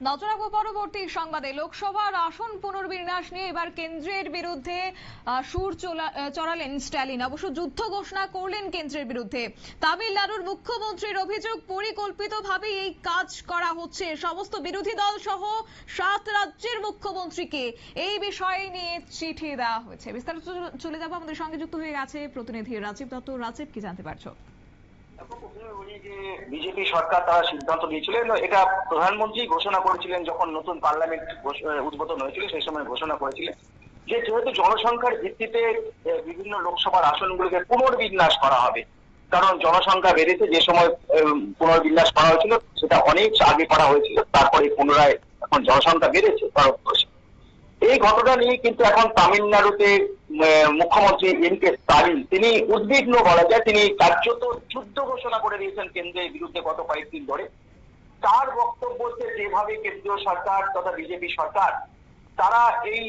নজর রাখবো পরবর্তী সংবাদে। লোকসভার আসন পুনর্বিন্যাস নিয়ে এবার কেন্দ্রের বিরুদ্ধে সুর চড়ালেন স্ট্যালিন। অবশ্য যুদ্ধ ঘোষণা করলেন কেন্দ্রের বিরুদ্ধে। তামিলনাড়ুর মুখ্যমন্ত্রীর অভিযোগ, পরিকল্পিতভাবে এই কাজ করা হচ্ছে। সমস্ত বিরোধী দল সহ 7 রাজ্যের মুখ্যমন্ত্রীকে এই বিষয় নিয়ে চিঠি দেওয়া হয়েছে। বিস্তারিত চলে যাবো, আমাদের সঙ্গে যুক্ত হয়ে গেছে প্রতিনিধি রাজীব দত্ত। রাজীব, কি জানতে পারছো? বিজেপি সরকার তারা সিদ্ধান্ত নিয়েছিলেন, এটা প্রধানমন্ত্রী ঘোষণা করেছিলেন যখন নতুন পার্লামেন্ট উদ্বোধন হয়েছিল, সেই সময় ঘোষণা করেছিলেন যে যেহেতু জনসংখ্যার ভিত্তিতে বিভিন্ন লোকসভার আসনগুলোকে পুনর্বিন্যাস করা হবে। কারণ জনসংখ্যা বেড়েছে, যে সময় পুনর্বিন্যাস করা হয়েছিল সেটা অনেক আগে করা হয়েছিল, তারপরে পুনরায় এখন জনসংখ্যা বেড়েছে ভারতবর্ষে। এই ঘটনা নিয়ে কিন্তু এখন তামিলনাড়ুতে মুখ্যমন্ত্রী এম.কে. স্টালিন তিনি উদ্বিগ্ন বলা যায়। তিনি কার্যত যুদ্ধ ঘোষণা করে দিয়েছেন কেন্দ্রের বিরুদ্ধে গত কয়েকদিন ধরে। তার বক্তব্য হচ্ছে যেভাবে কেন্দ্রীয় সরকার তথা বিজেপি সরকার তারা এই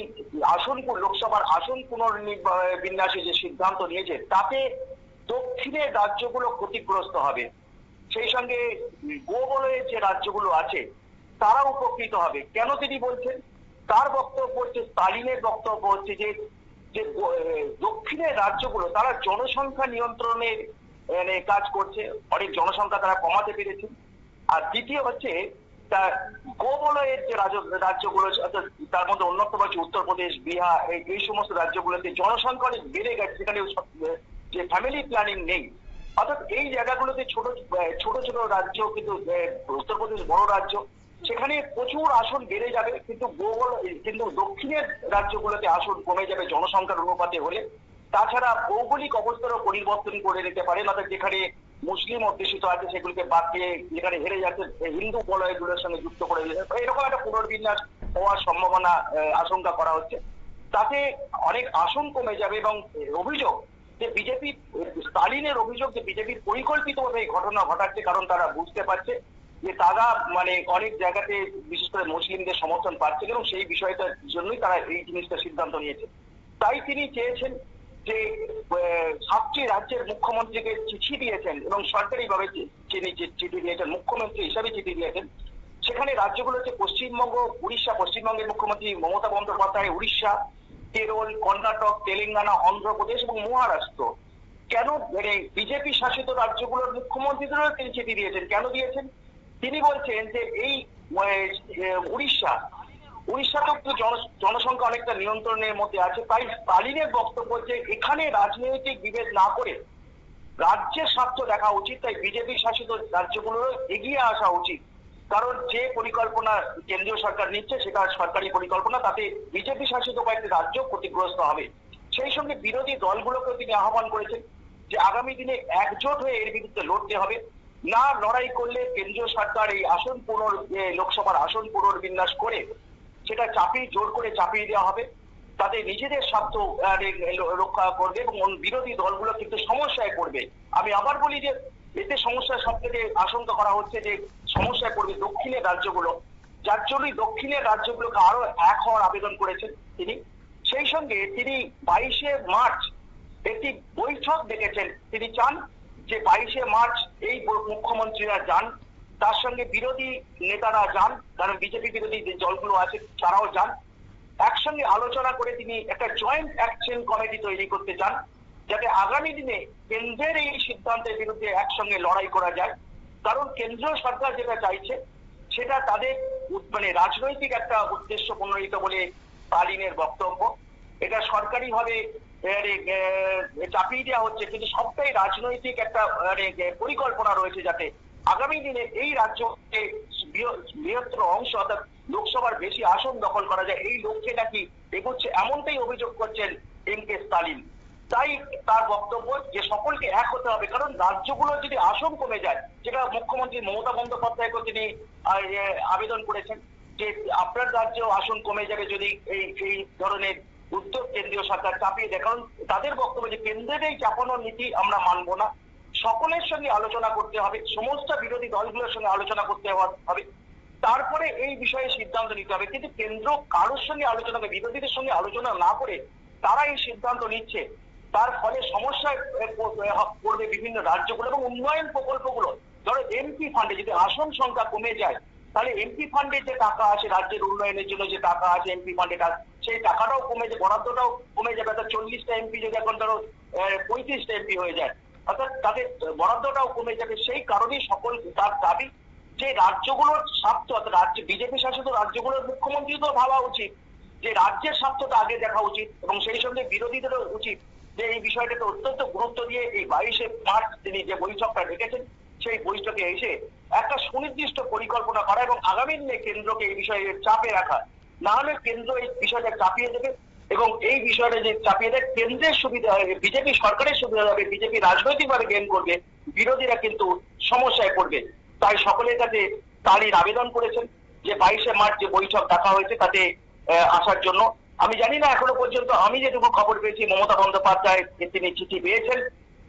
লোকসভার আসন পুনর্বিন্যাসে যে সিদ্ধান্ত নিয়েছে তাতে দক্ষিণের রাজ্যগুলো ক্ষতিগ্রস্ত হবে, সেই সঙ্গে গোবলয়ের যে রাজ্যগুলো আছে তারা উপকৃত হবে। কেন তিনি বলছেন? তার বক্তব্য হচ্ছে, স্টালিনের বক্তব্য হচ্ছে যে দক্ষিণের রাজ্যগুলো তারা জনসংখ্যা নিয়ন্ত্রণের কাজ করছে, অনেক জনসংখ্যা তারা কমাতে পেরেছে। আর দ্বিতীয় হচ্ছে গোবলয়ের যে রাজ্যগুলো, তার মধ্যে অন্যতম হচ্ছে উত্তরপ্রদেশ, বিহার, এই সমস্ত রাজ্যগুলোতে জনসংখ্যা অনেক বেড়ে গেছে, সেখানে যে ফ্যামিলি প্ল্যানিং নেই। অর্থাৎ এই জায়গাগুলোতে ছোট ছোট রাজ্য, কিন্তু উত্তরপ্রদেশ বড় রাজ্য, সেখানে প্রচুর আসন বেড়ে যাবে, কিন্তু দক্ষিণের রাজ্যগুলোতে আসন কমে যাবে জনসংখ্যার অনুপাতে হলে। তাছাড়া ভৌগোলিক অবস্থারও পরিবর্তন করে নিতে পারে, অর্থাৎ যেখানে মুসলিম অধ্যুষিত আছে সেগুলিকে বাদ দিয়ে যেখানে হেরে যাচ্ছে হিন্দু বলয়গুলোর সঙ্গে যুক্ত করে দিতে পারে। এরকম একটা পুনর্বিন্যাস হওয়ার সম্ভাবনা আশঙ্কা করা হচ্ছে। তাতে অনেক আসন কমে যাবে এবং অভিযোগ যে স্টালিনের অভিযোগ যে বিজেপির পরিকল্পিতভাবে এই ঘটনা ঘটাচ্ছে, কারণ তারা বুঝতে পারছে যে তারা অনেক জায়গাতে বিশেষ করে মুসলিমদের সমর্থন পাচ্ছে এবং সেই বিষয়টার জন্যই তারা এই জিনিসটা সিদ্ধান্ত নিয়েছে। তাই তিনি চেয়েছেন যে 7টি রাজ্যের মুখ্যমন্ত্রীকে চিঠি দিয়েছেন এবং সরকারিভাবে তিনি চিঠি দিয়েছেন, মুখ্যমন্ত্রী হিসাবে চিঠি দিয়েছেন। সেখানে রাজ্যগুলো হচ্ছে পশ্চিমবঙ্গ, উড়িষ্যা। পশ্চিমবঙ্গের মুখ্যমন্ত্রী মমতা বন্দ্যোপাধ্যায়, উড়িষ্যা, কেরল, কর্ণাটক, তেলেঙ্গানা, অন্ধ্রপ্রদেশ এবং মহারাষ্ট্র। কেন বিজেপি শাসিত রাজ্যগুলোর মুখ্যমন্ত্রীদেরও তিনি চিঠি দিয়েছেন। কেন দিয়েছেন? তিনি বলছেন যে এই উড়িষ্যাতেও তো জনসংখ্যা অনেকটা নিয়ন্ত্রণের মধ্যে আছে। তাই স্টালিনের বক্তব্য যে এখানে রাজনৈতিক বিভেদ না করে রাজ্যের স্বার্থ দেখা উচিত, তাই বিজেপি শাসিত রাজ্যগুলোরও এগিয়ে আসা উচিত। কারণ যে পরিকল্পনা কেন্দ্রীয় সরকার নিচ্ছে সেটা সরকারি পরিকল্পনা, তাতে বিজেপি শাসিত কয়েকটি রাজ্য ক্ষতিগ্রস্ত হবে। সেই সঙ্গে বিরোধী দলগুলোকেও তিনি আহ্বান করেছেন যে আগামী দিনে একজোট হয়ে এর বিরুদ্ধে লড়তে হবে। না লড়াই করলে কেন্দ্রীয় সরকার এই লোকসভার আসন পুনর্বিন্যাস করে সেটা জোর করে চাপিয়ে দেওয়া হবে, তাতে নিজেদের স্বার্থ রক্ষা করবে এবং বিরোধী দলগুলো কিন্তু সমস্যায় পড়বে। আমি আবার বলি যে এতে সমস্যার সব থেকে আশঙ্কা করা হচ্ছে যে সমস্যায় পড়বে দক্ষিণের রাজ্যগুলো, যার জন্যই দক্ষিণের রাজ্যগুলোকে আরো এক হওয়ার আবেদন করেছেন তিনি। সেই সঙ্গে তিনি 22শে মার্চ একটি বৈঠক ডেকেছেন। তিনি চান যে 22শে মার্চ এই মুখ্যমন্ত্রীরা যান, তার সঙ্গে বিরোধী নেতারা যান, কারণ বিজেপি বিরোধী যে দলগুলো আছে তারাও যান। একসঙ্গে আলোচনা করে তিনি একটা জয়েন্ট অ্যাকশন কমিটি তৈরি করতে চান, যাতে আগামী দিনে কেন্দ্রের এই সিদ্ধান্তের বিরুদ্ধে একসঙ্গে লড়াই করা যায়। কারণ কেন্দ্রীয় সরকার যেটা চাইছে সেটা তাদের রাজনৈতিক একটা উদ্দেশ্য প্রণোদিত বলে স্টালিনের বক্তব্য। এটা সরকারিভাবে চাপিয়ে দেওয়া হচ্ছে, কিন্তু সবটাই রাজনৈতিক একটা পরিকল্পনা রয়েছে যাতে আগামী দিনে এই রাজ্যকে বৃহত্তর অংশ অর্থাৎ লোকসভার বেশি আসন দখল করা যায়, এই লক্ষ্যে নাকি এগোচ্ছে, এমনটাই অভিযোগ করছেন এম.কে. স্টালিন। তাই তার বক্তব্য যে সকলকে এক হতে হবে, কারণ রাজ্যগুলো যদি আসন কমে যায়, যেটা মুখ্যমন্ত্রী মমতা বন্দ্যোপাধ্যায়কে তিনি আবেদন করেছেন যে আপনার রাজ্যেও আসন কমে যাবে যদি এই ধরনের উদ্যোগ কেন্দ্রীয় সরকার চাপিয়ে দেয়। কারণ তাদের বক্তব্য যে কেন্দ্রের এই চাপানোর নীতি আমরা মানব না, সকলের সঙ্গে আলোচনা করতে হবে, সমস্ত বিরোধী দলগুলোর সঙ্গে আলোচনা করতে হবে, তারপরে এই বিষয়ে সিদ্ধান্ত নিতে হবে। কিন্তু কেন্দ্র কারোর সঙ্গে আলোচনা করে, বিরোধীদের সঙ্গে আলোচনা না করে তারা এই সিদ্ধান্ত নিচ্ছে, তার ফলে সমস্যায় পড়বে বিভিন্ন রাজ্যগুলো এবং উন্নয়ন প্রকল্পগুলো। ধরো এমপি ফান্ডে যদি আসন সংখ্যা কমে যায় তাহলে এমপি ফান্ডে যে টাকা আছে, রাজ্যের উন্নয়নের জন্য যে টাকা আছে এমপি ফান্ডে, সেই টাকাটাও কমে যাবে, বরাদ্দটাও কমে যাবে। অর্থাৎ 40টা এমপি যদি এখন ধরো 35টা এমপি হয়ে যায়, অর্থাৎ তাদের বরাদ্দটাও কমে যাবে। সেই কারণেই সকল তার দাবি যে রাজ্যগুলোর স্বার্থ, অর্থাৎ রাজ্য বিজেপি শাসিত রাজ্যগুলোর মুখ্যমন্ত্রী তো ভাবা উচিত যে রাজ্যের স্বার্থটা আগে দেখা উচিত, এবং সেই সঙ্গে বিরোধীদেরও উচিত যে এই বিষয়টাকে অত্যন্ত গুরুত্ব দিয়ে এই 22শে মার্চ তিনি যে বৈঠকটা ডেকেছেন সেই বৈঠকে এসে একটা সুনির্দিষ্ট পরিকল্পনা করা এবং আগামী দিনে কেন্দ্রকে এই বিষয়ে চাপে রাখা। না হলে কেন্দ্র এই বিষয়টা চাপিয়ে দেবে, এবং এই বিষয়টা যে চাপিয়ে দেয় কেন্দ্রের সুবিধা হবে, বিজেপি সরকারের সুবিধা হবে, বিজেপি রাজনৈতিকভাবে গেইন করবে, বিরোধীরা কিন্তু সমস্যায় পড়বে। তাই সকলের কাছে তারই আবেদন করেছেন যে 22শে মার্চ যে বৈঠক ডাকা হয়েছে তাতে আসার জন্য। আমি জানি না এখনো পর্যন্ত, আমি যেটুকু খবর পেয়েছি মমতা বন্দ্যোপাধ্যায় তিনি চিঠি পেয়েছেন,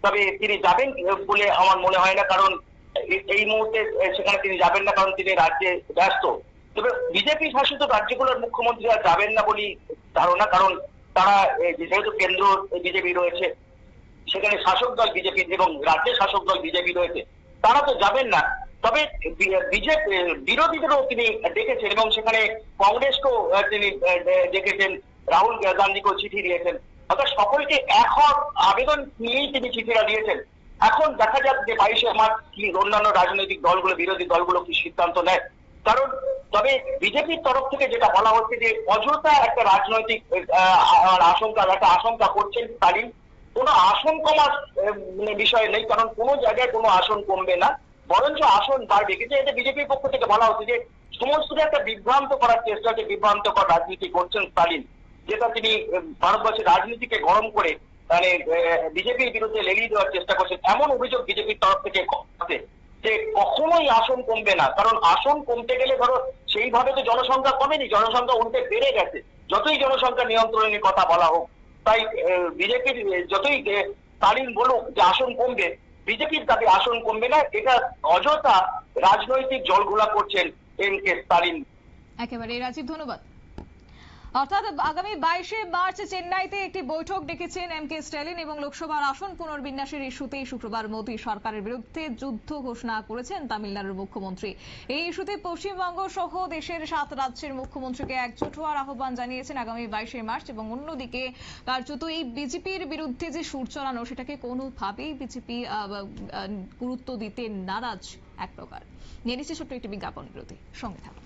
তবে তিনি যাবেন বলে আমার মনে হয় না, কারণ এই মুহূর্তে সেখানে তিনি যাবেন না, কারণ তিনি রাজ্যে ব্যস্ত। তবে বিজেপি শাসিত রাজ্যগুলোর মুখ্যমন্ত্রীরা যাবেন না বলেই ধারণা, কারণ তারা যেহেতু কেন্দ্র বিজেপি রয়েছে, সেখানে শাসক দল বিজেপি এবং রাজ্যের শাসক দল বিজেপি রয়েছে, তারা তো যাবেন না। তবে বিজেপি বিরোধীদেরও তিনি ডেকেছেন এবং সেখানে কংগ্রেসকেও তিনি ডেকেছেন, রাহুল গান্ধীকেও চিঠি দিয়েছেন। অর্থাৎ সকলকে এখন আবেদন নিয়েই তিনি চিঠিটা দিয়েছেন। এখন দেখা যাক যে 22শে মার্চ কি অন্যান্য রাজনৈতিক দলগুলো, বিরোধী দলগুলো কি সিদ্ধান্ত নেয়। কারণ তবে বিজেপির তরফ থেকে যেটা বলা হচ্ছে যে অযথা একটা রাজনৈতিক আশঙ্কা করছেন স্টালিন। কোনো আসন কমার বিষয় নেই, কারণ কোনো জায়গায় কোনো আসন কমবে না, বরঞ্চ আসন বাড়বে। কিন্তু এতে বিজেপির পক্ষ থেকে বলা হচ্ছে যে সমস্ত একটা বিভ্রান্ত করার চেষ্টা হচ্ছে, বিভ্রান্তকর রাজনীতি করছেন স্টালিন, যেটা তিনি ভারতবর্ষের রাজনীতিকে গরম করে মানে বিজেপির বিরুদ্ধে লেলিয়ে দেওয়ার চেষ্টা করছেন। এমন অভিযোগ বিজেপির তরফ থেকে আছে যে কখনোই আসন কমবে না, কারণ আসন কমতে গেলে ধরো সেইভাবে তো জনসংখ্যা কমেনি, জনসংখ্যা উল্টে বেড়ে গেছে, যতই জনসংখ্যা নিয়ন্ত্রণের কথা বলা হোক। তাই বিজেপির যতই স্টালিন বলুক যে আসন কমবে, বিজেপির দাবি আসন কমবে না, এটা অযথা রাজনৈতিক জলঘোলা করছেন এম.কে. স্টালিন। একেবারে রাজীব, ধন্যবাদ। অর্থাৎ আগামী 22শে মার্চ চেন্নাইতে একটি বৈঠক ডেকেছেন এম.কে. স্ট্যালিন এবং লোকসভার আসন পুনর্বিন্যাসের ইস্যুতে শুক্রবার মোদী সরকারের বিরুদ্ধে যুদ্ধ ঘোষণা করেছেন তামিলনাড়ুর মুখ্যমন্ত্রী। এই ইস্যুতে পশ্চিমবঙ্গ সহ দেশের 7 রাজ্যের মুখ্যমন্ত্রীকে একজোট হওয়ার আহ্বান জানিয়েছেন আগামী 22শে মার্চ, এবং অন্যদিকে কার্যত এই বিজেপির বিরুদ্ধে যে সুর চড়ানো সেটাকে কোনোভাবেই বিজেপি গুরুত্ব দিতে নারাজ এক প্রকার। নিয়ে নিচ্ছে ছোট্ট একটি বিজ্ঞাপন বিরতি, সঙ্গে থাকুন।